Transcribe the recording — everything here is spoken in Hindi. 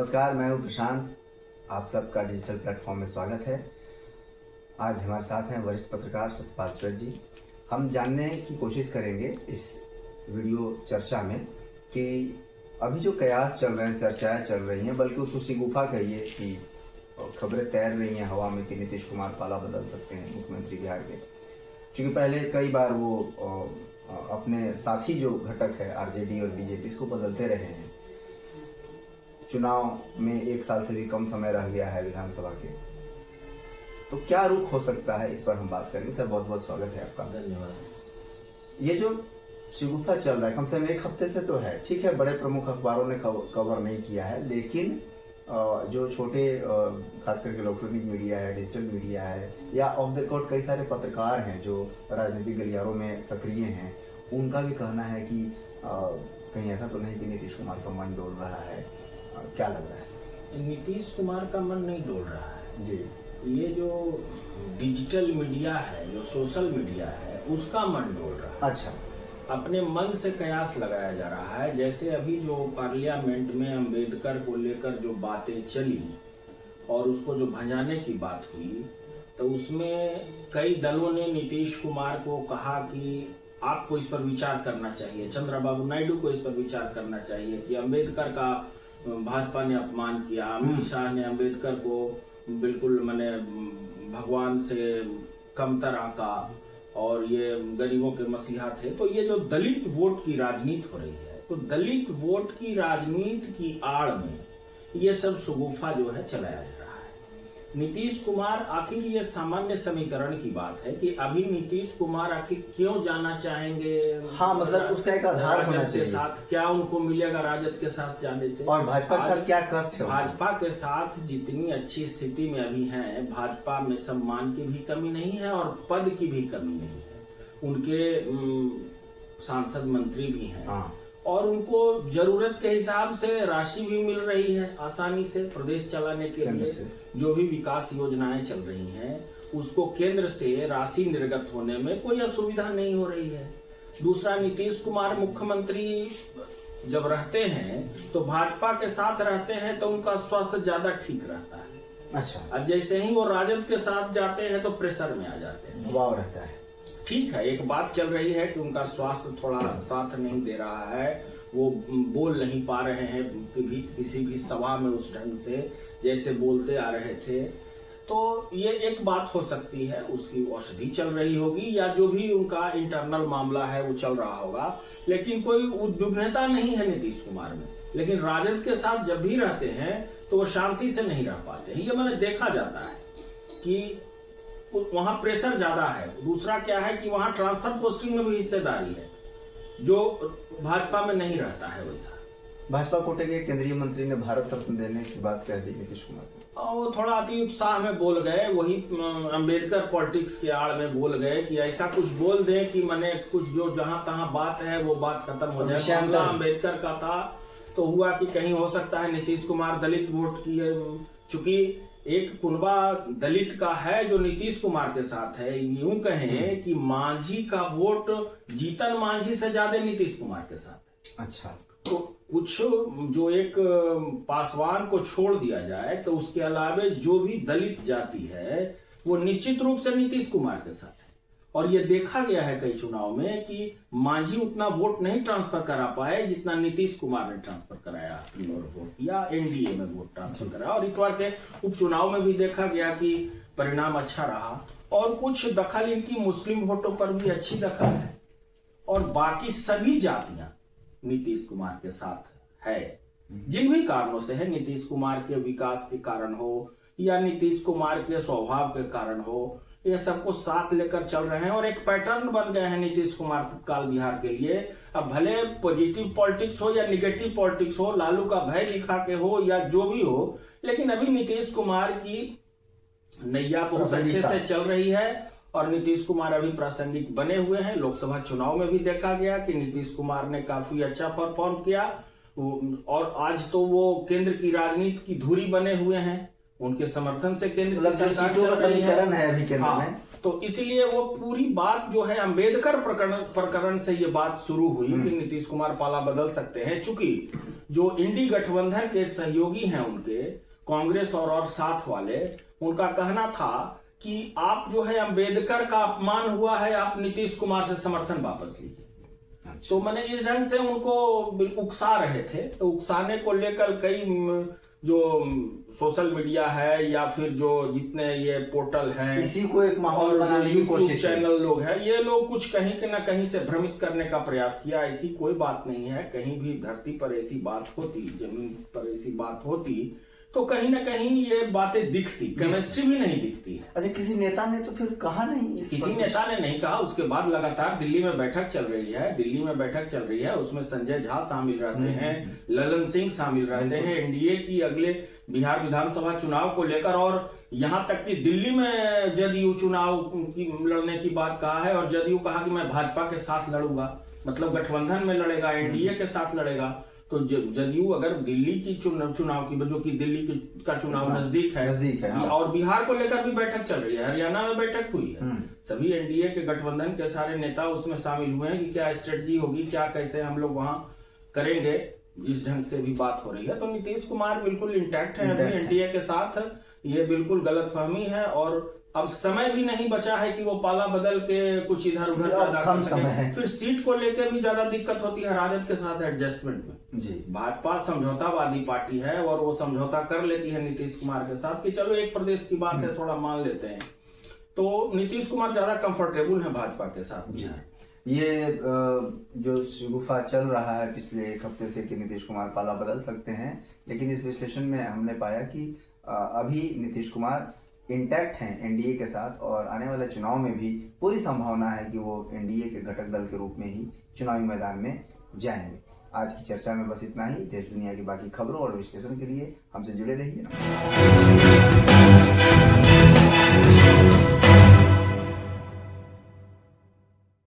नमस्कार, मैं हूं प्रशांत। आप सबका डिजिटल प्लेटफॉर्म में स्वागत है। आज हमारे साथ हैं वरिष्ठ पत्रकार सत्यपाल श्वेत जी। हम जानने की कोशिश करेंगे इस वीडियो चर्चा में कि अभी जो कयास चल रहे हैं, चर्चाएं चल रही हैं, बल्कि उसको शिगुफा कहिए कि खबरें तैर रही हैं हवा में कि नीतीश कुमार पाला बदल सकते हैं मुख्यमंत्री बिहार के। क्योंकि पहले कई बार वो अपने साथी जो घटक है आरजेडी और बीजेपी, इसको बदलते रहे हैं। चुनाव में 1 साल से भी कम समय रह गया है विधानसभा के, तो क्या रुख हो सकता है, इस पर हम बात करेंगे। सर, बहुत बहुत स्वागत है आपका। धन्यवाद। ये जो शिगुफा चल रहा है कम से कम 1 हफ्ते से तो है, ठीक है, बड़े प्रमुख अखबारों ने कवर नहीं किया है, लेकिन जो छोटे खास करके इलेक्ट्रॉनिक मीडिया है, डिजिटल मीडिया है, या ऑफ द रिकॉर्ड कई सारे पत्रकार हैं जो राजनीतिक गलियारों में सक्रिय हैं, उनका भी कहना है कि कहीं ऐसा तो नहीं कि नीतीश कुमार का मन डोल रहा है। क्या लग रहा है? नीतीश कुमार का मन नहीं डोल रहा है जी। ये जो डिजिटल मीडिया है, जो सोशल मीडिया है, उसका मन डोल रहा है। अच्छा। अपने मन से कयास लगाया जा रहा है। जैसे अभी जो पार्लियामेंट में अंबेडकर को लेकर जो बातें चली और उसको जो भंजाने की बात हुई, तो उसमें कई दलों ने नीतीश कुमार को कहा कि आपको इस पर विचार करना चाहिए, चंद्रबाबू नायडू को इस पर विचार करना चाहिए कि अंबेडकर का भाजपा ने अपमान किया, अमित शाह ने अंबेडकर को बिल्कुल माने भगवान से कमतर आंका और ये गरीबों के मसीहा थे। तो ये जो दलित वोट की राजनीति हो रही है, तो दलित वोट की राजनीति की आड़ में ये सब शगुफा जो है चलाया जा रहा है। नीतीश कुमार, आखिर ये सामान्य समीकरण की बात है कि अभी नीतीश कुमार आखिर क्यों जाना चाहेंगे। हाँ, मतलब उसका एक आधार होना चाहिए। साथ क्या उनको मिलेगा राजद के साथ जाने से, और भाजपा के साथ क्या कष्ट है? भाजपा के साथ जितनी अच्छी स्थिति में अभी हैं, भाजपा में सम्मान की भी कमी नहीं है और पद की भी कमी नहीं है। उनके सांसद मंत्री भी हैं। हाँ। और उनको जरूरत के हिसाब से राशि भी मिल रही है आसानी से प्रदेश चलाने के लिए। जो भी विकास योजनाएं चल रही हैं उसको केंद्र से राशि निर्गत होने में कोई असुविधा नहीं हो रही है। दूसरा, नीतीश कुमार मुख्यमंत्री जब रहते हैं तो भाजपा के साथ रहते हैं तो उनका स्वास्थ्य ज्यादा ठीक रहता है। अच्छा। और जैसे ही वो राजद के साथ जाते हैं तो प्रेशर में आ जाते हैं, दबाव रहता है। ठीक है, एक बात चल रही है कि उनका स्वास्थ्य थोड़ा साथ नहीं दे रहा है, वो बोल नहीं पा रहे हैं किसी भी सभा में उस ढंग से जैसे बोलते आ रहे थे। तो ये एक बात हो सकती है, उसकी औषधि चल रही होगी या जो भी उनका इंटरनल मामला है वो चल रहा होगा, लेकिन कोई उद्विग्नता नहीं है नीतीश कुमार में। लेकिन राजद के साथ जब भी रहते हैं तो वो शांति से नहीं रह पाते हैं। ये मैंने देखा जाता है कि वहां प्रेशर ज्यादा है। दूसरा क्या है कि वहां ट्रांसफर पोस्टिंग में भी हिस्सेदारी है, जो भाजपा में नहीं रहता है वैसा। भाजपा कोटे के केंद्रीय मंत्री ने भारत रत्न देने की बात कह दी नीतीश कुमार ने, और थोड़ा अति उत्साह में बोल गए, वही अंबेडकर पॉलिटिक्स के आड़ में बोल गए कि ऐसा कुछ बोल दें कि मैंने कुछ जो जहां तहां बात है वो बात खत्म हो जाए। मामला अंबेडकर का था तो हुआ कि कहीं हो सकता है नीतीश कुमार दलित वोट की है, चूंकि एक कुनबा दलित का है जो नीतीश कुमार के साथ है। यूं कहें कि मांझी का वोट जीतन मांझी से ज्यादा नीतीश कुमार के साथ है। अच्छा। तो कुछ जो एक पासवान को छोड़ दिया जाए तो उसके अलावे जो भी दलित जाति है वो निश्चित रूप से नीतीश कुमार के साथ है। और ये देखा गया है कई चुनाव में कि मांझी उतना वोट नहीं ट्रांसफर करा पाए जितना नीतीश कुमार ने ट्रांसफर कराया वोट, या एनडीए में वोट ट्रांसफर कराया। और इस बार के उपचुनाव में भी देखा गया कि परिणाम अच्छा रहा और कुछ दखल इनकी मुस्लिम वोटों पर भी अच्छी दखल है। और बाकी सभी जातियां नीतीश कुमार के साथ है, जिन भी कारणों से है, नीतीश कुमार के विकास के कारण हो या नीतीश कुमार के स्वभाव के कारण हो, ये सबको साथ लेकर चल रहे हैं और एक पैटर्न बन गए हैं नीतीश कुमार तत्काल बिहार के लिए। अब भले पॉजिटिव पॉलिटिक्स हो या निगेटिव पॉलिटिक्स हो, लालू का भय दिखा के हो या जो भी हो, लेकिन अभी नीतीश कुमार की नैया बहुत अच्छे से चल रही है और नीतीश कुमार अभी प्रासंगिक बने हुए हैं। लोकसभा चुनाव में भी देखा गया कि नीतीश कुमार ने काफी अच्छा परफॉर्म किया और आज तो वो केंद्र की राजनीति की धुरी बने हुए हैं। उनके समर्थन से केंद्र मतलब की सरकार सीटों का चल रही है। समीकरण है अभी केंद्र हाँ, में। तो इसलिए वो पूरी बात जो है अंबेडकर प्रकरण से ये बात शुरू हुई कि नीतीश कुमार पाला बदल सकते हैं, चूंकि जो इंडी गठबंधन के सहयोगी हैं उनके कांग्रेस और साथ वाले, उनका कहना था कि आप जो है अंबेडकर का अपमान हुआ है, आप नीतीश कुमार से समर्थन वापस लीजिए। तो मैंने इस ढंग से उनको उकसा रहे थे। तो उकसाने को लेकर कई जो सोशल मीडिया है या फिर जो जितने ये पोर्टल हैं, इसी को एक माहौल बनाने की कोशिश, चैनल लोग हैं, ये लोग कुछ कहीं न कहीं से भ्रमित करने का प्रयास किया। ऐसी कोई बात नहीं है। कहीं भी धरती पर ऐसी बात होती, जमीन पर ऐसी बात होती तो कहीं ना कहीं ये बातें दिखती, केमिस्ट्री भी नहीं दिखती है। अच्छा, किसी नेता ने तो फिर कहा नहीं? किसी नेता ने नहीं कहा। उसके बाद लगातार दिल्ली में बैठक चल रही है, उसमें संजय झा शामिल रहते हैं, ललन सिंह शामिल रहते हैं, एनडीए की अगले बिहार विधानसभा चुनाव को लेकर, और यहां तक कि दिल्ली में जदयू चुनाव की लड़ने की बात कहा है, और जदयू कहा कि मैं भाजपा के साथ लड़ूंगा, मतलब गठबंधन में लड़ेगा, एनडीए के साथ लड़ेगा। तो जदयू अगर दिल्ली की चुनाव की, जो कि दिल्ली का चुनाव नजदीक है हाँ। और बिहार को लेकर भी बैठक चल रही है, हरियाणा में बैठक हुई है, सभी एनडीए के गठबंधन के सारे नेता उसमें शामिल हुए हैं कि क्या स्ट्रेटजी होगी, क्या कैसे हम लोग वहां करेंगे, इस ढंग से भी बात हो रही है। तो नीतीश कुमार बिल्कुल इंटैक्ट है अभी एनडीए के साथ। ये बिल्कुल गलतफहमी है और अब समय भी नहीं बचा है कि वो पाला बदल के कुछ इधर उधर पैदा कर सके। फिर सीट को लेकर भी ज्यादा दिक्कत होती है राजद के साथ एडजस्टमेंट में जी। भाजपा समझौतावादी पार्टी है और वो समझौता कर लेती है नीतीश कुमार के साथ कि चलो एक प्रदेश की बात है, थोड़ा मान लेते हैं। तो नीतीश कुमार ज्यादा कंफर्टेबल है भाजपा के साथ। ये जो शगुफा चल रहा है पिछले एक हफ्ते से कि नीतीश कुमार पाला बदल सकते हैं, लेकिन इस विश्लेषण में हमने पाया कि अभी नीतीश कुमार इंटैक्ट हैं एनडीए के साथ, और आने वाले चुनाव में भी पूरी संभावना है कि वो एनडीए के घटक दल के रूप में ही चुनावी मैदान में जाएंगे। आज की चर्चा में बस इतना ही। देश दुनिया की बाकी खबरों और विश्लेषण के लिए हमसे जुड़े रहिए।